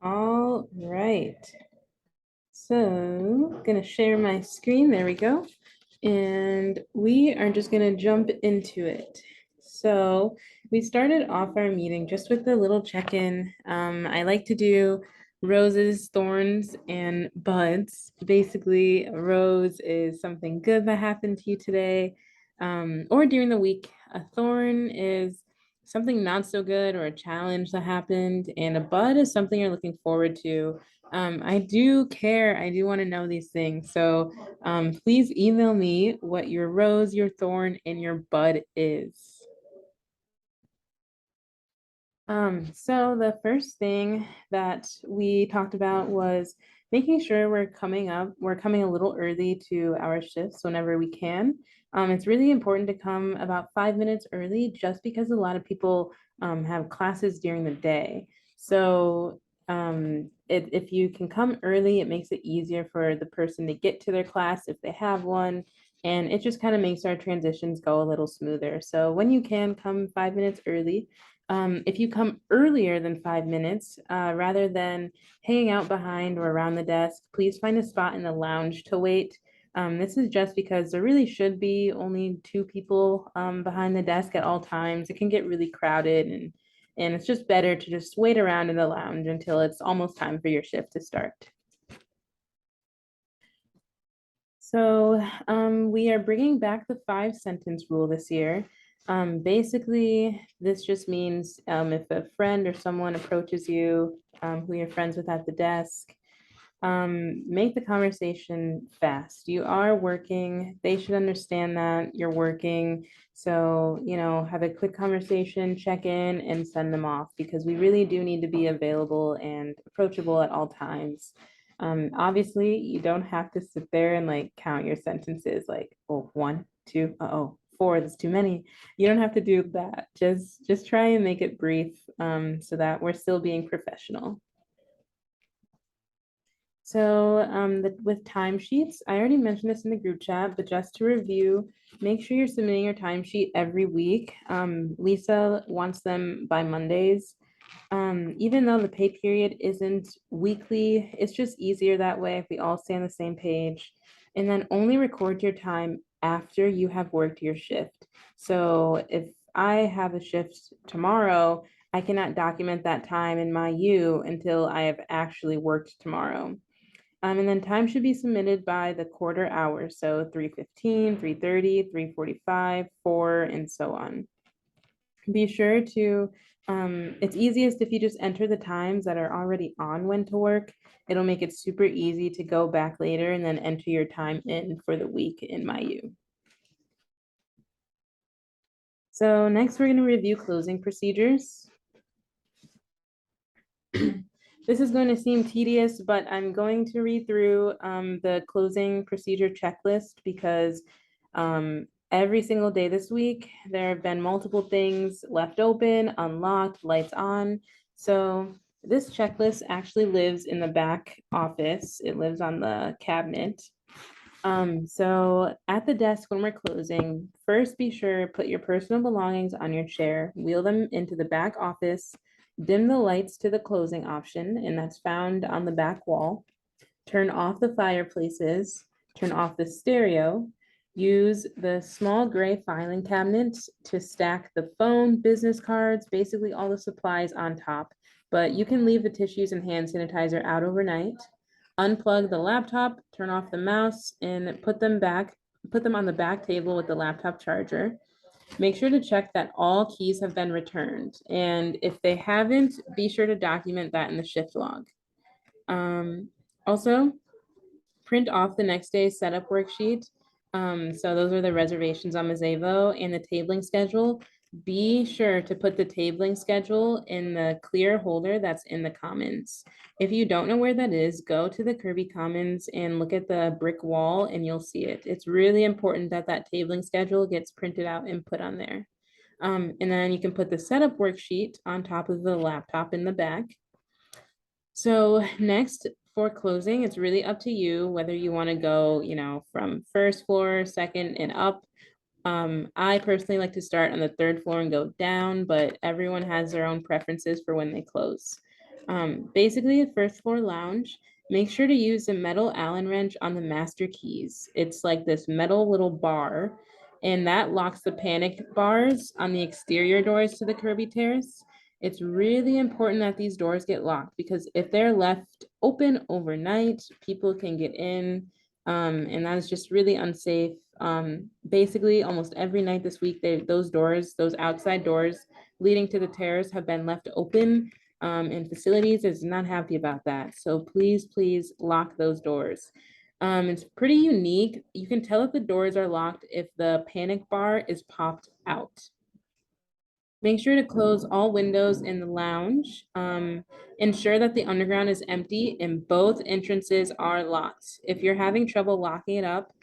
All right. So, gonna share my screen. There we go. And we are just gonna jump into it. So, we started off our meeting just with a little check-in. I like to do roses, thorns, and buds. Basically, a rose is something good that happened to you today, or during the week. A thorn is something not so good or a challenge that happened, and a bud is something you're looking forward to. I do care. I do want to know these things. So please email me what your rose, your thorn, and your bud is. So the first thing that we talked about was making sure we're coming a little early to our shifts whenever we can. It's really important to come about 5 minutes early just because a lot of people have classes during the day. So if you can come early, it makes it easier for the person to get to their class if they have one. And it just kind of makes our transitions go a little smoother. So when you can come 5 minutes early, if you come earlier than 5 minutes, rather than hanging out behind or around the desk, please find a spot in the lounge to wait. This is just because there really should be only two people behind the desk at all times. It can get really crowded, and it's just better to just wait around in the lounge until it's almost time for your shift to start. So we are bringing back the 5 sentence rule this year. Basically, this just means if a friend or someone approaches you who you're friends with at the desk, make the conversation fast. You are working. They should understand that you're working. So, have a quick conversation, check in, and send them off because we really do need to be available and approachable at all times. Obviously, you don't have to sit there and like count your sentences like, oh, one, two, oh, four, that's too many. You don't have to do that. Just try and make it brief, so that we're still being professional. So with timesheets, I already mentioned this in the group chat, but just to review, make sure you're submitting your timesheet every week. Lisa wants them by Mondays. Even though the pay period isn't weekly, it's just easier that way if we all stay on the same page. And then only record your time after you have worked your shift. So if I have a shift tomorrow, I cannot document that time in my U until I have actually worked tomorrow. And then time should be submitted by the quarter hour. So 3:15, 3:30, 3:45, 4, and so on. Be sure to, it's easiest if you just enter the times that are already on when to work. It'll make it super easy to go back later and then enter your time in for the week in MyU. So next we're going to review closing procedures. This is going to seem tedious, but I'm going to read through the closing procedure checklist because every single day this week, there have been multiple things left open, unlocked, lights on. So this checklist actually lives in the back office. It lives on the cabinet. So at the desk when we're closing, first be sure put your personal belongings on your chair, wheel them into the back office, dim the lights to the closing option, and that's found on the back wall. Turn off the fireplaces, turn off the stereo, use the small gray filing cabinets to stack the phone, business cards, basically all the supplies on top. But you can leave the tissues and hand sanitizer out overnight. Unplug the laptop, turn off the mouse, and put them on the back table with the laptop charger. Make sure to check that all keys have been returned. And if they haven't, be sure to document that in the shift log. Also, print off the next day's setup worksheet. So those are the reservations on Mazevo and the tabling schedule. Be sure to put the tabling schedule in the clear holder that's in the Commons. If you don't know where that is, go to the Kirby Commons and look at the brick wall and you'll see it. It's really important that that tabling schedule gets printed out and put on there. And then you can put the setup worksheet on top of the laptop in the back. So next for closing, it's really up to you whether you want to go, from first floor, second, and up. I personally like to start on the third floor and go down, but everyone has their own preferences for when they close. Basically, the first floor lounge, make sure to use the metal Allen wrench on the master keys. It's like this metal little bar, and that locks the panic bars on the exterior doors to the Kirby Terrace. It's really important that these doors get locked because if they're left open overnight, people can get in, and that is just really unsafe. Basically, almost every night this week, those doors, those outside doors leading to the terrace have been left open, and facilities is not happy about that. So please lock those doors. It's pretty unique. You can tell if the doors are locked if the panic bar is popped out. Make sure to close all windows in the lounge. Ensure that the underground is empty and both entrances are locked. If you're having trouble locking it up,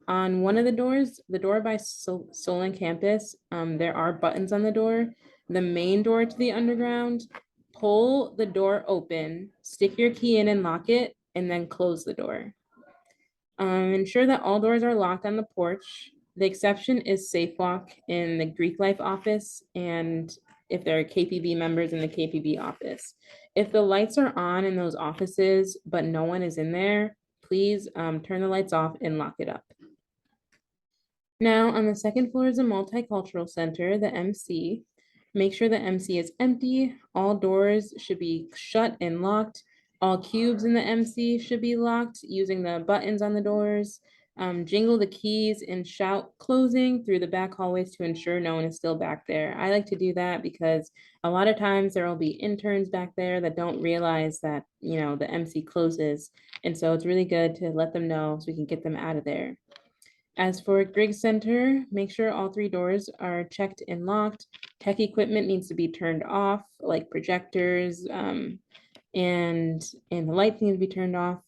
on one of the doors, the door by Solon campus, there are buttons on the door. The main door to the underground, pull the door open, stick your key in and lock it, and then close the door. Ensure that all doors are locked on the porch. The exception is Safe Walk in the Greek Life office and if there are KPB members in the KPB office. If the lights are on in those offices, but no one is in there, please turn the lights off and lock it up. Now, on the second floor is a multicultural center, the MC. Make sure the MC is empty. All doors should be shut and locked. All cubes in the MC should be locked using the buttons on the doors. Jingle the keys and shout closing through the back hallways to ensure no one is still back there. I like to do that because a lot of times there will be interns back there that don't realize that, you know, the MC closes. And so it's really good to let them know so we can get them out of there. As for Griggs Center, make sure all 3 doors are checked and locked. Tech equipment needs to be turned off, like projectors, and the lights need to be turned off.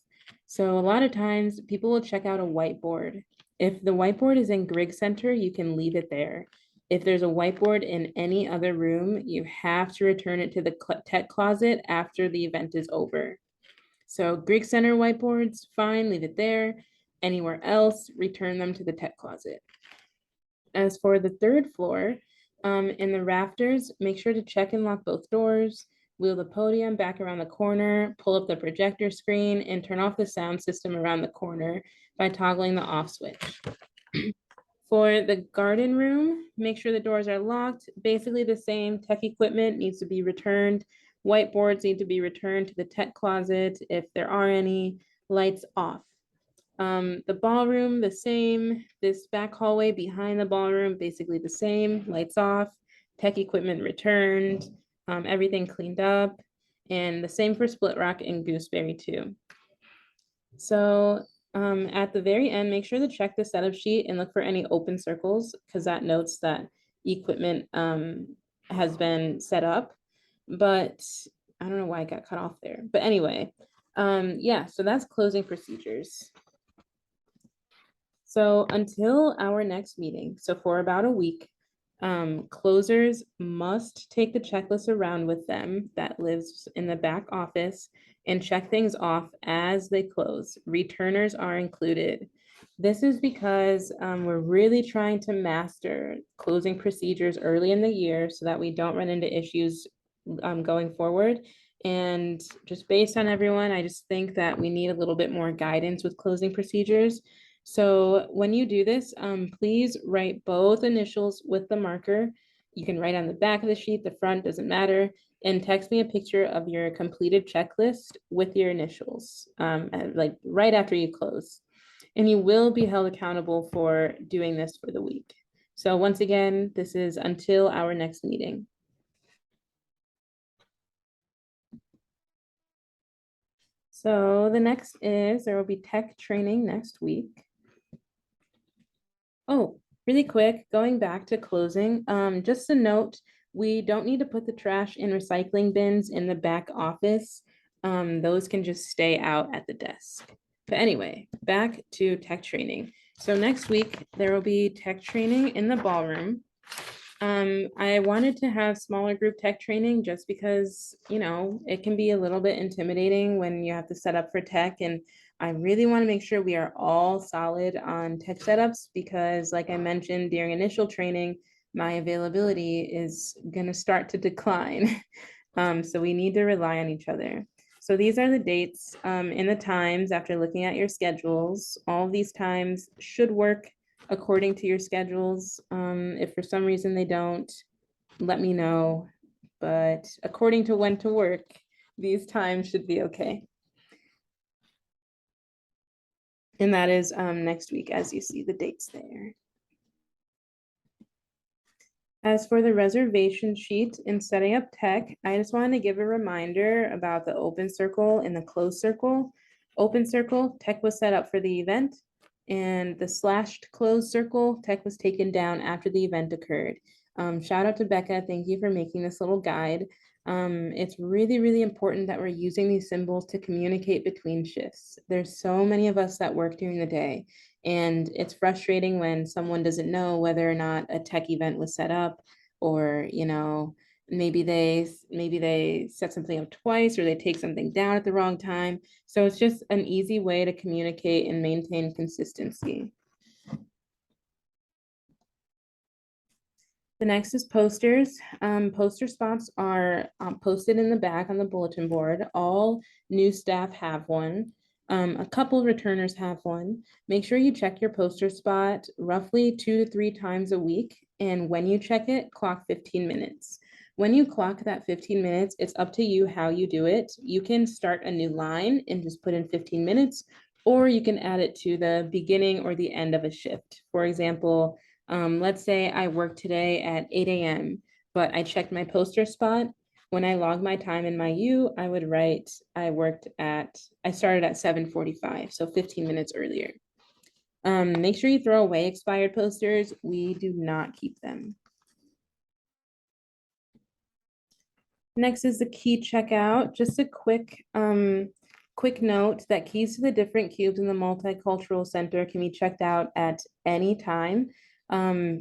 So a lot of times people will check out a whiteboard. If the whiteboard is in Griggs Center, you can leave it there. If there's a whiteboard in any other room, you have to return it to the tech closet after the event is over. So Griggs Center whiteboards, fine, leave it there. Anywhere else, return them to the tech closet. As for the 3rd floor, in the rafters, make sure to check and lock both doors, wheel the podium back around the corner, pull up the projector screen, and turn off the sound system around the corner by toggling the off switch. For the garden room, make sure the doors are locked. Basically the same. Tech equipment needs to be returned. Whiteboards need to be returned to the tech closet if there are any. Lights off. The ballroom, the same. This back hallway behind the ballroom, basically the same. Lights off, tech equipment returned, everything cleaned up, and the same for Split Rock and Gooseberry too. So at the very end, make sure to check the setup sheet and look for any open circles because that notes that equipment has been set up. But I don't know why I got cut off there. But anyway, yeah, so that's closing procedures. So until our next meeting, so for about a week, closers must take the checklist around with them that lives in the back office and check things off as they close. Returners are included. This is because we're really trying to master closing procedures early in the year so that we don't run into issues going forward. And just based on everyone, I just think that we need a little bit more guidance with closing procedures. So when you do this, please write both initials with the marker. You can write on the back of the sheet, the front, doesn't matter, and text me a picture of your completed checklist with your initials, like right after you close. And you will be held accountable for doing this for the week. So once again, this is until our next meeting. So the next is there will be tech training next week. Oh, really quick, going back to closing, just a note, we don't need to put the trash and recycling bins in the back office. Those can just stay out at the desk. But anyway, back to tech training. So next week, there will be tech training in the ballroom. I wanted to have smaller group tech training just because, you know, it can be a little bit intimidating when you have to set up for tech, and I really want to make sure we are all solid on tech setups because like I mentioned during initial training, my availability is going to start to decline. So we need to rely on each other. So these are the dates and the times after looking at your schedules. All of these times should work according to your schedules. If for some reason they don't, let me know. But according to when to work, these times should be okay. And that is next week, as you see the dates there. As for the reservation sheet in setting up tech, I just wanted to give a reminder about the open circle and the closed circle. Open circle, tech was set up for the event, and the slashed closed circle, tech was taken down after the event occurred. Shout out to Becca. Thank you for making this little guide. It's really, really important that we're using these symbols to communicate between shifts. There's so many of us that work during the day, and it's frustrating when someone doesn't know whether or not a tech event was set up, or, maybe they set something up twice, or they take something down at the wrong time. So it's just an easy way to communicate and maintain consistency. The next is posters. Poster spots are posted in the back on the bulletin board. All new staff have one. A couple returners have one. Make sure you check your poster spot roughly 2 to 3 times a week. And when you check it, clock 15 minutes. When you clock that 15 minutes, it's up to you how you do it. You can start a new line and just put in 15 minutes, or you can add it to the beginning or the end of a shift. For example, let's say I worked today at 8 a.m., but I checked my poster spot. When I log my time in my U, I would write, I started at 7:45, so 15 minutes earlier. Make sure you throw away expired posters. We do not keep them. Next is the key checkout. Just a quick note that keys to the different cubes in the Multicultural Center can be checked out at any time.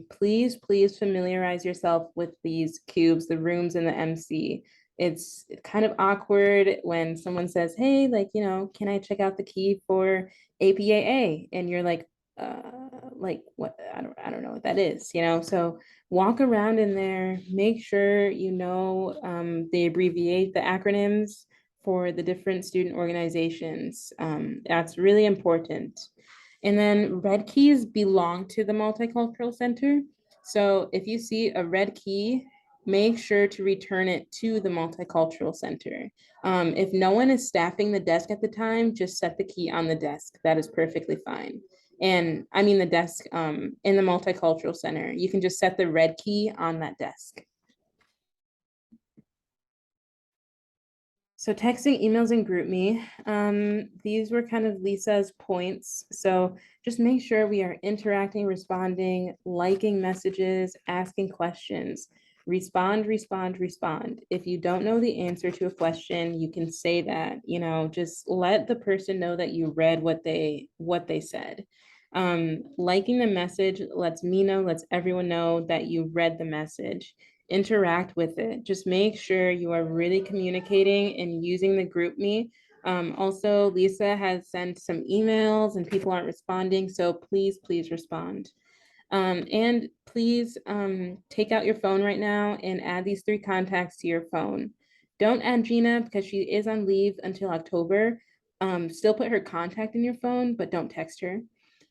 Please familiarize yourself with these cubes, the rooms in the MC. It's kind of awkward when someone says, hey, can I check out the key for APAA? And you're like what? I don't know what that is, So walk around in there, make sure they abbreviate the acronyms for the different student organizations. That's really important. And then red keys belong to the Multicultural Center. So if you see a red key, make sure to return it to the Multicultural Center. If no one is staffing the desk at the time, just set the key on the desk. That is perfectly fine. And I mean the desk in the Multicultural Center. You can just set the red key on that desk. So texting, emails, and GroupMe. These were kind of Lisa's points. So just make sure we are interacting, responding, liking messages, asking questions. Respond. If you don't know the answer to a question, you can say that, just let the person know that you read what they said. Liking the message lets me know, lets everyone know that you read the message. Interact with it. Just make sure you are really communicating and using the GroupMe. Also, Lisa has sent some emails and people aren't responding, so please respond. And please take out your phone right now and add these 3 contacts to your phone. Don't add Gina because she is on leave until October. Still put her contact in your phone, but don't text her.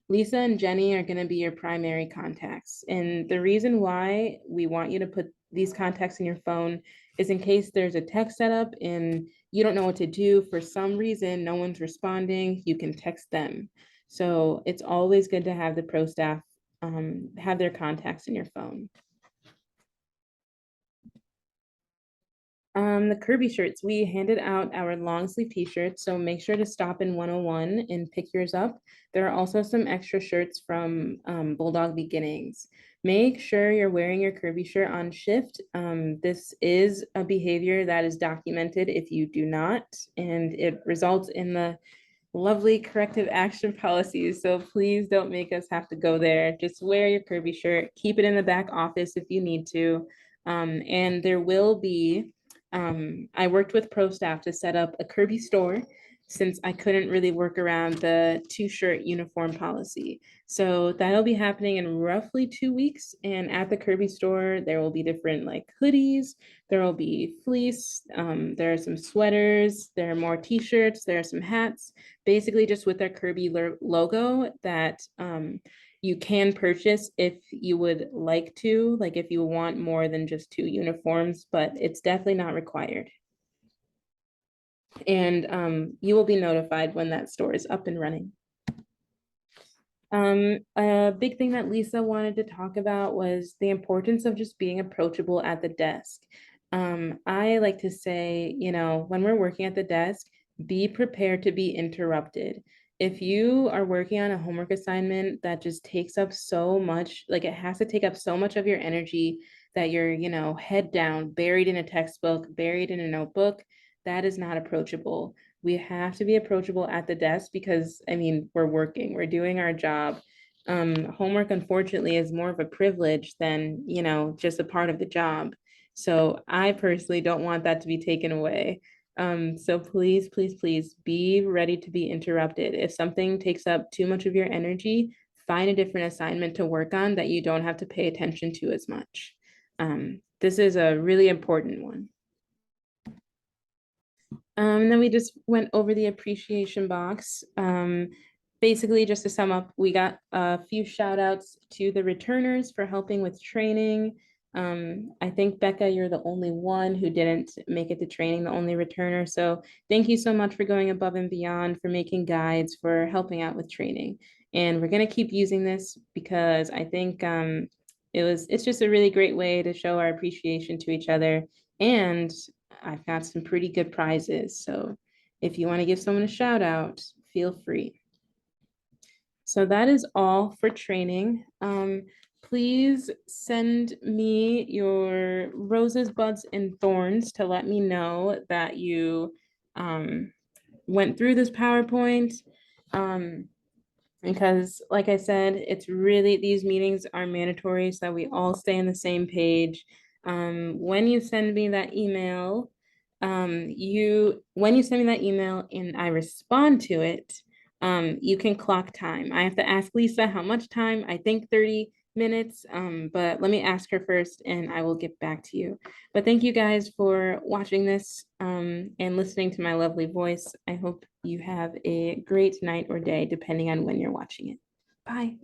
Lisa and Jenny are going to be your primary contacts. And the reason why we want you to put these contacts in your phone is in case there's a text setup and you don't know what to do. For some reason, no one's responding, you can text them. So it's always good to have the pro staff have their contacts in your phone. The Kirby shirts, we handed out our long sleeve t-shirts, so make sure to stop in 101 and pick yours up. There are also some extra shirts from Bulldog Beginnings. Make sure you're wearing your Kirby shirt on shift. This is a behavior that is documented if you do not, and it results in the lovely corrective action policies. So please don't make us have to go there. Just wear your Kirby shirt, keep it in the back office if you need to. And there will be I worked with pro staff to set up a Kirby store. since I couldn't really work around the 2-shirt uniform policy. So that'll be happening in roughly 2 weeks. And at the Kirby store, there will be different like hoodies, there will be fleece, there are some sweaters, there are more t-shirts, there are some hats, basically just with their Kirby logo that you can purchase if you would like to, like if you want more than just 2 uniforms, but it's definitely not required. And you will be notified when that store is up and running. A big thing that Lisa wanted to talk about was the importance of just being approachable at the desk. I like to say, you know, when we're working at the desk, be prepared to be interrupted. If you are working on a homework assignment that just takes up so much, like it has to take up so much of your energy that you're, you know, head down, buried in a textbook, buried in a notebook, that is not approachable. We have to be approachable at the desk because, I mean, we're working, we're doing our job. Homework, unfortunately, is more of a privilege than, you know, just a part of the job. So I personally don't want that to be taken away. So please, please, please be ready to be interrupted. If something takes up too much of your energy, find a different assignment to work on that you don't have to pay attention to as much. This is a really important one. Then we just went over the appreciation box. Basically, just to sum up, we got a few shout outs to the returners for helping with training. I think Becca, you're the only one who didn't make it to training, the only returner. So thank you so much for going above and beyond, for making guides, for helping out with training. And we're gonna keep using this because I think it's just a really great way to show our appreciation to each other. And I've got some pretty good prizes. So if you want to give someone a shout out, feel free. So that is all for training. Please send me your roses, buds, and thorns to let me know that you went through this PowerPoint. Because like I said, it's really, these meetings are mandatory so that we all stay on the same page. When you send me that email, when you send me that email and I respond to it, you can clock time. I have to ask Lisa how much time. I think 30 minutes, but let me ask her first and I will get back to you. But thank you guys for watching this and listening to my lovely voice. I hope you have a great night or day, depending on when you're watching it. Bye.